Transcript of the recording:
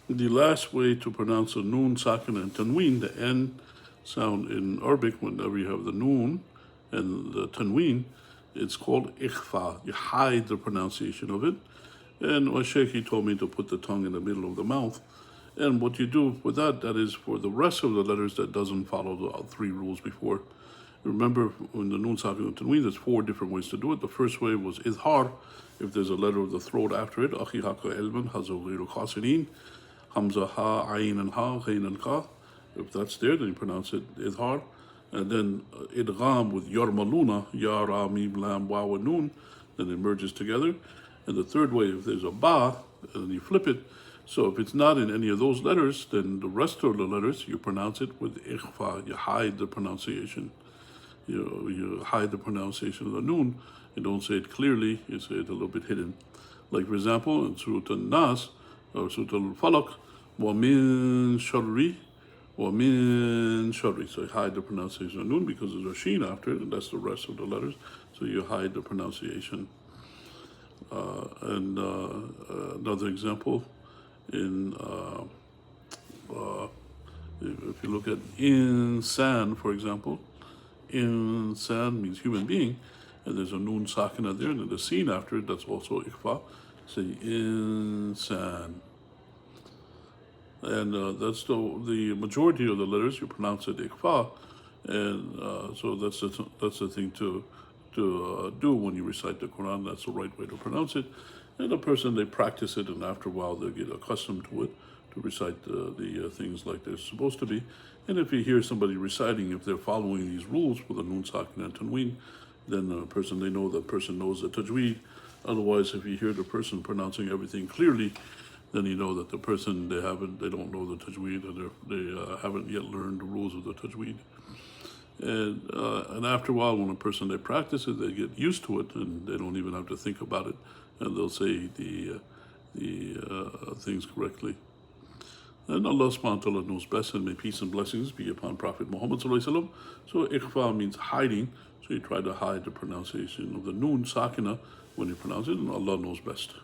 The last way to pronounce a noon, sakin, and tanween, the N sound in Arabic, whenever you have the noon and the tanween, it's called ikhfa. You hide the pronunciation of it. And my sheikh, he told me to put the tongue in the middle of the mouth. And what you do with that, that is for the rest of the letters that doesn't follow the three rules before. Remember, in the noon, sakin, and tanween, there's 4 different ways to do it. The first way was izhar, if there's a letter of the throat after it. Akhi haka ilman, hazo ghayru khasirin. Hamza, ha, ayn, and ha, ghayn, and ka. If that's there, then you pronounce it izhar. And then idgham with yarmaluna, ya, ra, mim, lam, waw, and noon. Then it merges together. And the third way, if there's a ba, and you flip it. So if it's not in any of those letters, then the rest of the letters, you pronounce it with ikhfa. You hide the pronunciation. You hide the pronunciation of the noon. You don't say it clearly. You say it a little bit hidden. Like, for example, in Surah Al-Nas, or Surah Al-Falaq, وَمِن شَرِّ وَمِن شَرِّ. So you hide the pronunciation of noon because there's a sheen after it, and that's the rest of the letters. So you hide the pronunciation. Another example, if you look at insan, for example, insan means human being, and there's a noon sakina there, and then the scene after it, that's also ikhfa. Say insan. And that's the majority of the letters, you pronounce it ikhfa, and so that's the thing to do when you recite the Quran. That's the right way to pronounce it. And a person, they practice it, and after a while they get accustomed to it, to recite the things like they're supposed to be. And if you hear somebody reciting, if they're following these rules for the noon, sakin, and tanween, then the person, they know the person knows the Tajweed. Otherwise, if you hear the person pronouncing everything clearly, then you know that the person, they don't know the Tajweed, and they haven't yet learned the rules of the Tajweed. And after a while, when a person, they practice it, they get used to it, and they don't even have to think about it, and they'll say the things correctly. And Allah subhanahu wa ta'ala knows best, and may peace and blessings be upon Prophet Muhammad sallallahu alaihi wasallam. So ikhfa means hiding, so you try to hide the pronunciation of the noon sakina when you pronounce it, and Allah knows best.